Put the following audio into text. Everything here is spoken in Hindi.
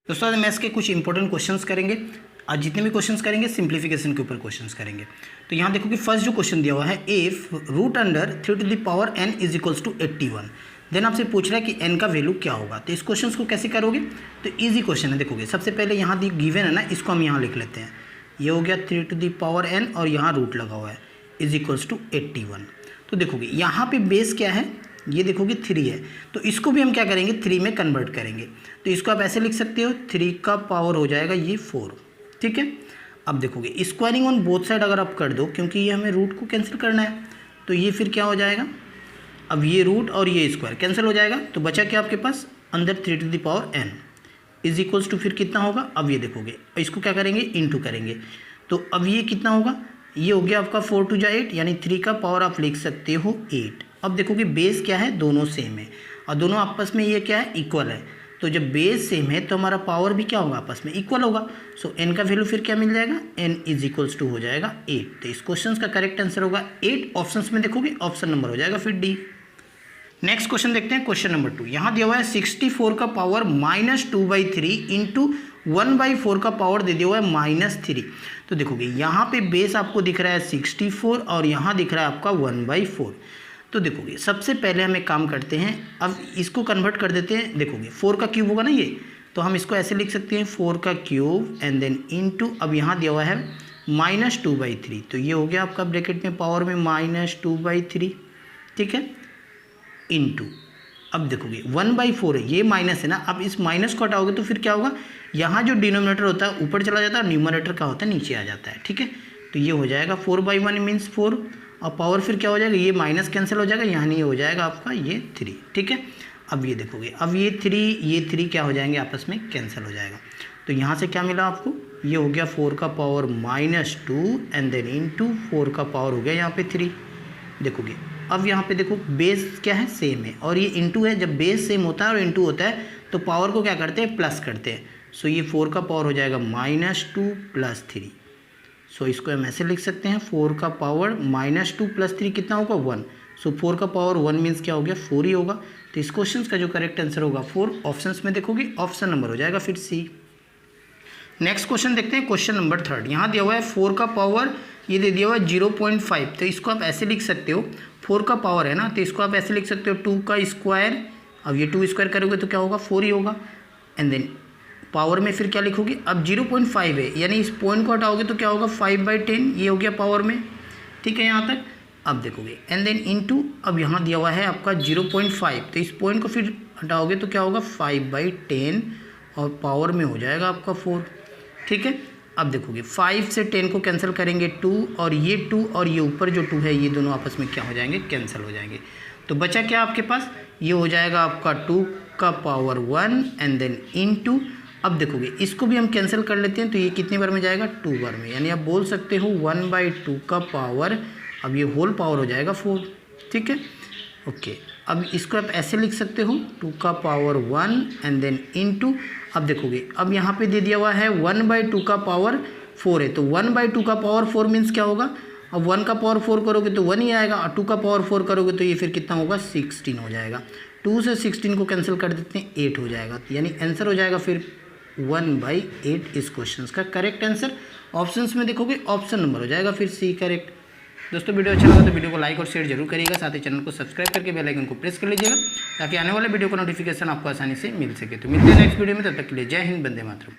दोस्तों आज मैथ्स के कुछ इंपॉर्टेंट क्वेश्चंस करेंगे। आज जितने भी क्वेश्चंस करेंगे सिंप्लीफिकेशन के ऊपर क्वेश्चंस करेंगे। तो यहाँ देखो कि फर्स्ट जो क्वेश्चन दिया हुआ है, if root under 3 n is equals to 81, then आपसे पूछ रहा है कि n का वैल्यू क्या होगा। तो इस क्वेश्चन को कैसे करोगे, तो ईजी क्वेश्चन है। देखोगे सबसे पहले यहाँ गिवन है ना, इसको हम यहाँ लिख लेते हैं। ये हो गया 3 और यहाँ रूट लगा हुआ है इज इक्वल्स टू 81। तो देखोगे यहाँ पे बेस क्या है, ये देखोगे 3 है, तो इसको भी हम क्या करेंगे 3 में कन्वर्ट करेंगे। तो इसको आप ऐसे लिख सकते हो, 3 का पावर हो जाएगा ये 4, ठीक है। अब देखोगे स्क्वायरिंग ऑन बोथ साइड अगर आप कर दो, क्योंकि ये हमें रूट को कैंसिल करना है, तो ये फिर क्या हो जाएगा, अब ये रूट और ये स्क्वायर कैंसिल हो जाएगा। तो बचा क्या आपके पास अंदर 3 इज इक्वल्स टू फिर कितना होगा, अब ये देखोगे इसको क्या करेंगे इंटू करेंगे। तो अब ये कितना होगा, ये हो गया आपका 4 2 8, यानी 3 का पावर आप लिख सकते हो 8। अब देखोगे बेस क्या है, दोनों सेम है और दोनों आपस में ये क्या है इक्वल है। तो जब बेस सेम है तो हमारा पावर भी क्या होगा आपस में इक्वल होगा। सो n का वैल्यू फिर क्या मिल जाएगा, n इज इक्वल्स टू हो जाएगा 8। तो इस क्वेश्चन का करेक्ट आंसर होगा 8। ऑप्शंस में देखोगे ऑप्शन नंबर हो जाएगा फिर डी। नेक्स्ट क्वेश्चन देखते हैं, क्वेश्चन नंबर 2। यहाँ दिया हुआ है 64 का पावर -2/3 इंटू 1/4 का पावर दे दिया हुआ है -3। तो देखोगे यहाँ पे बेस आपको दिख रहा है 64 और यहाँ दिख रहा है आपका 1/4। तो देखोगे सबसे पहले हम एक काम करते हैं, अब इसको कन्वर्ट कर देते हैं। देखोगे 4 का क्यूब होगा ना ये, तो हम इसको ऐसे लिख सकते हैं 4 का क्यूब एंड देन इनटू, अब यहाँ दिया हुआ है -2/3, तो ये हो गया आपका ब्रैकेट में पावर में -2/3, ठीक है, इनटू। अब देखोगे 1/4 है, ये माइनस है ना, अब इस माइनस को हटाओगे तो फिर क्या होगा, यहाँ जो डिनोमिनेटर होता है ऊपर चला जाता है और न्यूमरेटर का होता है नीचे आ जाता है, ठीक है। तो ये हो जाएगा 4/1 मीन्स 4 और पावर फिर क्या हो जाएगा, ये माइनस कैंसिल हो जाएगा, यहाँ नहीं हो जाएगा आपका ये 3, ठीक है। अब ये देखोगे, अब ये 3 क्या हो जाएंगे आपस में कैंसिल हो जाएगा। तो यहाँ से क्या मिला आपको, ये हो गया 4 का पावर -2 एंड देन इनटू 4 का पावर हो गया यहाँ पे 3। देखोगे अब यहाँ पे देखो बेस क्या है सेम है और ये इनटू है। जब बेस सेम होता है और इनटू होता है तो पावर को क्या करते हैं प्लस करते हैं। सो ये 4 का पावर हो जाएगा -2 + 3। सो इसको हम ऐसे लिख सकते हैं, 4 का पावर -2 + 3 कितना होगा 1। सो 4 का पावर 1 मीन्स क्या हो गया 4 ही होगा। तो इस क्वेश्चन का जो करेक्ट आंसर होगा 4। ऑप्शंस में देखोगे ऑप्शन नंबर हो जाएगा फिर सी। नेक्स्ट क्वेश्चन देखते हैं, क्वेश्चन नंबर 3। यहाँ दिया हुआ है 4 का पावर, ये दे दिया हुआ है 0.5, तो इसको आप ऐसे लिख सकते हो, 4 का पावर है ना, तो इसको आप ऐसे लिख सकते हो 2 का स्क्वायर। अब ये 2 स्क्वायर करोगे तो क्या होगा 4 ही होगा एंड देन पावर में फिर क्या लिखोगे, अब 0.5 है यानी इस पॉइंट को हटाओगे तो क्या होगा 5/10, ये हो गया पावर में, ठीक है यहाँ तक। अब देखोगे एंड देन इनटू, अब यहाँ दिया हुआ है आपका 0.5, तो इस पॉइंट को फिर हटाओगे तो क्या होगा 5/10 और पावर में हो जाएगा आपका 4, ठीक है। अब देखोगे 5 से 10 को कैंसिल करेंगे 2 और ये 2 और ये ऊपर जो 2 है ये दोनों आपस में क्या हो जाएंगे कैंसिल हो जाएंगे। तो बचा क्या आपके पास, ये हो जाएगा आपका 2 का पावर 1 एंड देन इनटू। अब देखोगे इसको भी हम कैंसिल कर लेते हैं, तो ये कितने बार में जाएगा 2 बार में, यानी आप बोल सकते हो 1/2 का पावर, अब ये होल पावर हो जाएगा 4, ठीक है, ओके। अब इसको आप ऐसे लिख सकते हो 2 का पावर 1 एंड देन इनटू। अब देखोगे अब यहाँ पे दे दिया हुआ है 1/2 का पावर 4 है, तो 1/2 का पावर 4 मीन्स क्या होगा, अब 1 का पावर 4 करोगे तो 1 ही आएगा और 2 का पावर 4 करोगे तो ये फिर कितना होगा 16 हो जाएगा। 2 से 16 को कैंसिल कर देते हैं 8 हो जाएगा, यानी आंसर हो जाएगा फिर 1/8 इस क्वेश्चन का करेक्ट आंसर। ऑप्शंस में देखोगे ऑप्शन नंबर हो जाएगा फिर सी करेक्ट। दोस्तों वीडियो अच्छा लगा तो वीडियो को लाइक और शेयर जरूर करिएगा, साथ ही चैनल को सब्सक्राइब करके बेल आइकन को प्रेस कर लीजिएगा ताकि आने वाले वीडियो का नोटिफिकेशन आपको आसानी से मिल सके। तो मिलते हैं नेक्स्ट वीडियो में, तब तक के लिए जय हिंद, वंदे मातरम।